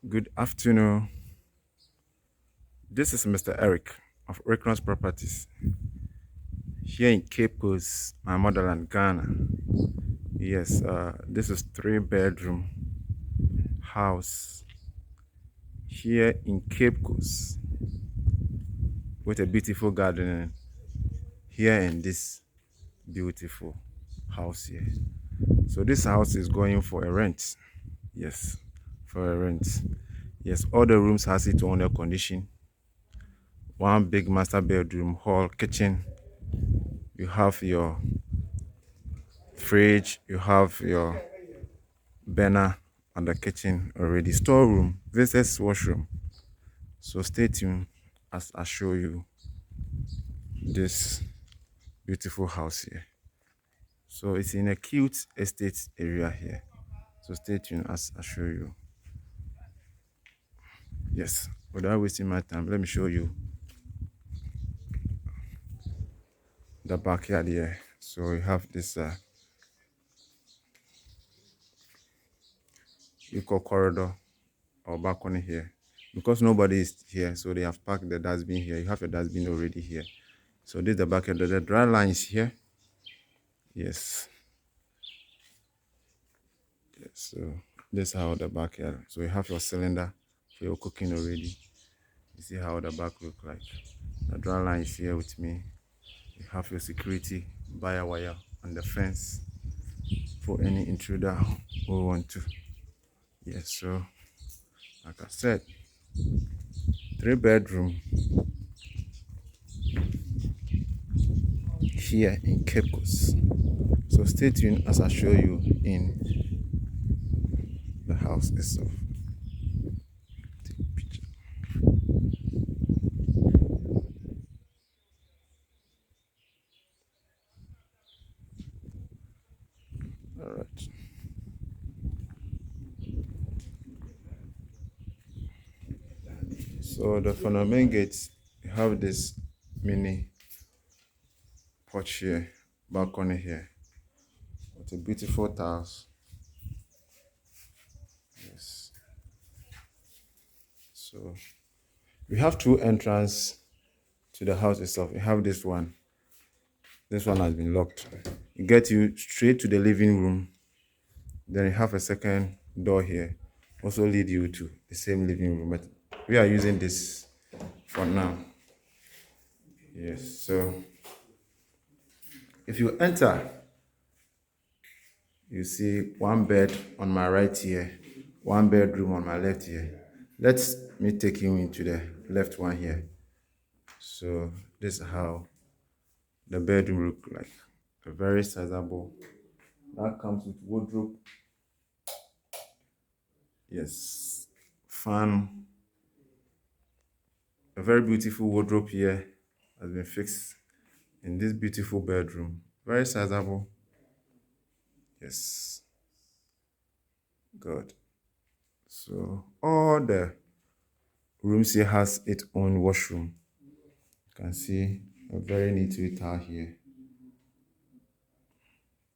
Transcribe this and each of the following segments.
Good afternoon. This is Mr. Eric of Recurrence Properties here in Cape Coast, my motherland, Ghana. Yes, this is three-bedroom house here in Cape Coast with a beautiful garden here in this beautiful house here. So this house is going for a rent. Yes, for a rent. Yes, all the rooms has its own air condition. One big master bedroom, hall, kitchen. You have your fridge, you have your burner and the kitchen already. Storeroom, visitors washroom. So stay tuned as I show you this beautiful house here. So it's in a cute estate area here. So stay tuned as I show you. Yes, without wasting my time, let me show you the backyard here. So you have this equal corridor or balcony here. Because nobody is here, so they have parked the dustbin here. You have a dustbin already here. So this is the backyard. The dry line is here. Yes. Yes. So this is how the backyard. So you have your cylinder for your cooking already. You see how the back look like. The dry line is here with me. You have your security wire wire on the fence for any intruder who want to. Yes. So like I said, three-bedroom here in Cape Coast. So stay tuned as I show you in the house itself. Take a picture. All right. So from the main gate, you have this mini porch here, balcony here, with a beautiful tiles. Yes. So we have two entrances to the house itself. We have this one. This one has been locked. It gets you straight to the living room. Then you have a second door here, also lead you to the same living room. But we are using this for now. Yes. So if you enter, you see one bed on my right here, one bedroom on my left here. Let me take you into the left one here. So this is how the bedroom look like. A very sizable. That comes with wardrobe. Yes. Fan. A very beautiful wardrobe here has been fixed in this beautiful bedroom. Very sizable. Yes. Good. So all the rooms here has its own washroom. You can see a very neat tile here.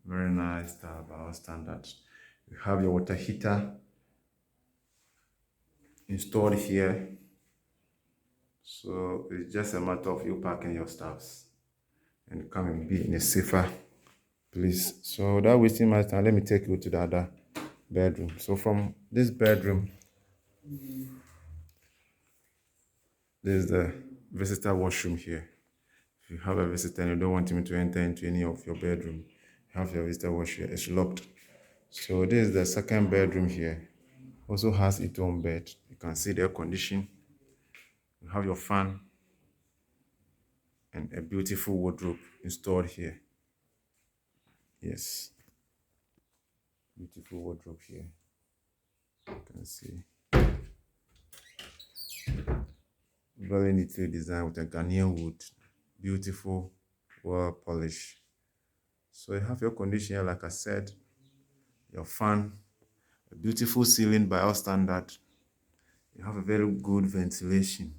Very nice tile by our standards. You have your water heater installed here. So it's just a matter of you packing your stuffs and come and be in a safer place. So without wasting my time, let me take you to the other bedroom. So from this bedroom, there's the visitor washroom here. If you have a visitor and you don't want him to enter into any of your bedroom, you have your visitor wash here. It's locked. So this is the second bedroom here. Also has its own bed. You can see the air condition. You have your fan and a beautiful wardrobe installed here. Yes, beautiful wardrobe here. You can see very neatly designed with a Ghanaian wood. Beautiful, well polished. So you have your condition here, like I said, your fan, a beautiful ceiling by our standard. You have a very good ventilation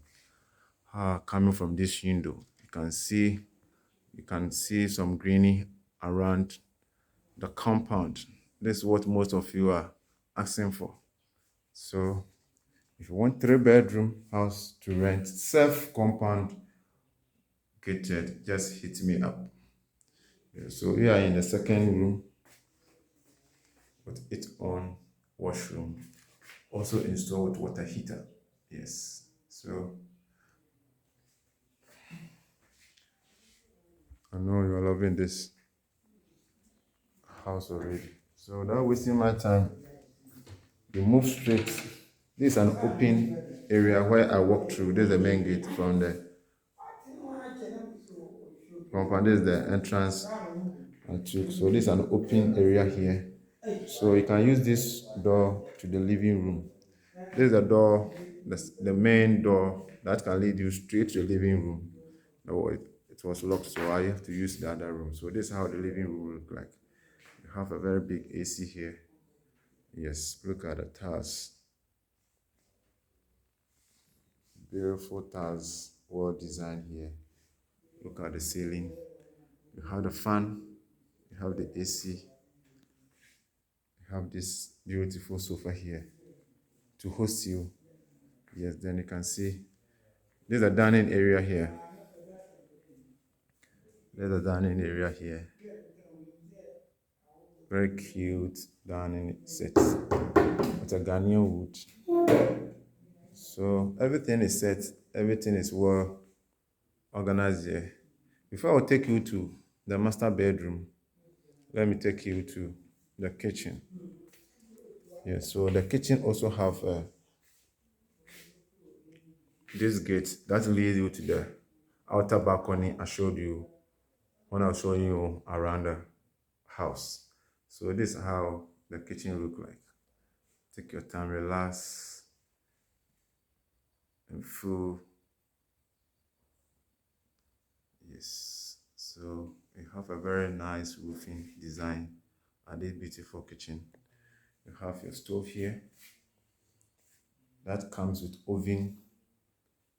coming from this window. You can see some greeny around the compound. This is what most of you are asking for. So If you want 3 bedroom house to rent, self compound gated, just hit me up. Yeah, so we are in the second room with its own washroom, also installed with water heater. Yes, so I know you're loving this house already. So without wasting my time, you move straight. This is an open area where I walk through. This is the main gate from the compound. This is the entrance I took. So this is an open area here. So you can use this door to the living room. This is the door, the main door that can lead you straight to the living room. No, it was locked, so I have to use the other room. So this is how the living room will look like. You have a very big AC here. Yes, look at the tiles. Beautiful tiles, well designed here. Look at the ceiling. You have the fan, you have the AC, you have this beautiful sofa here to host you. Yes, then you can see there's a dining area here. There's a dining area here. Very cute dining set with a Ghanaian wood. So everything is set, everything is well organized here. Before I take you to the master bedroom, let me take you to the kitchen. Yes, so the kitchen also have this gate that leads you to the outer balcony I showed you when I was showing you around the house. So this is how the kitchen look like. Take your time, relax, and feel. Yes, so you have a very nice roofing design at this beautiful kitchen. You have your stove here that comes with oven.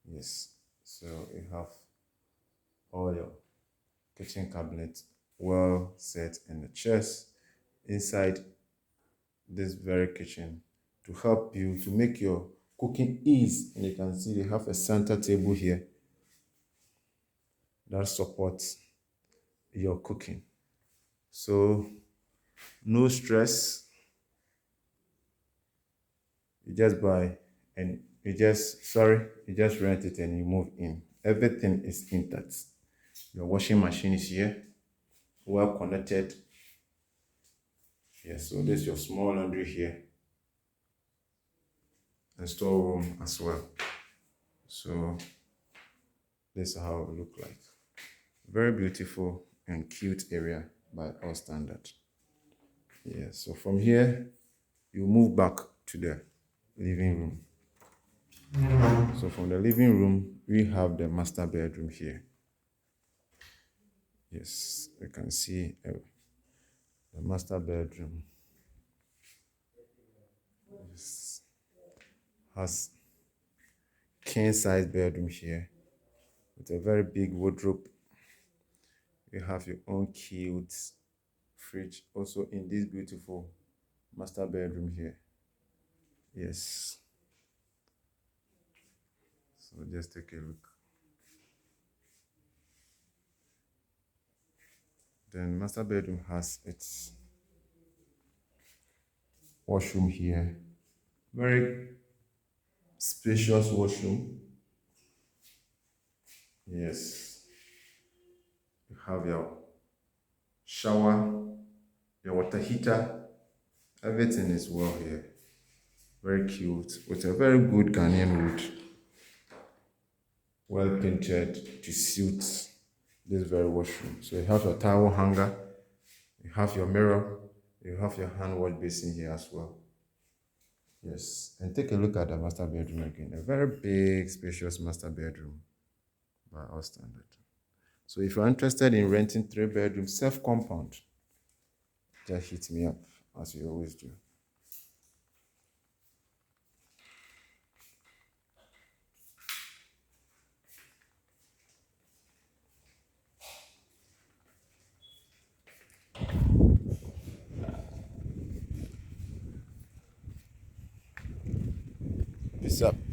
Yes, so you have all your kitchen cabinet well set in the chest inside this very kitchen to help you to make your cooking ease. And you can see they have a center table here that supports your cooking. So no stress. You just buy and you just rent it and you move in. Everything is intact. Your washing machine is here, well connected. Yes, so this is your small laundry here and storeroom as well. So this is how it look like. Very beautiful and cute area by all standards. Yes, so from here you move back to the living room. So from the living room we have the master bedroom here. Yes, you can see the master bedroom. Yes, has king size bedroom here with a very big wardrobe. You have your own cute fridge also in this beautiful master bedroom here. Yes, so just take a look. Then master bedroom has its washroom here. Very spacious washroom. Yes, you have your shower, your water heater. Everything is well here. Very cute with a very good Ghanaian wood. Well painted to suit this very washroom. So you have your towel hanger, you have your mirror, you have your hand wash basin here as well. Yes, and take a look at the master bedroom again. A very big, spacious master bedroom by our standard. So if you're interested in renting 3 bedroom self-compound, just hit me up as you always do. Peace up.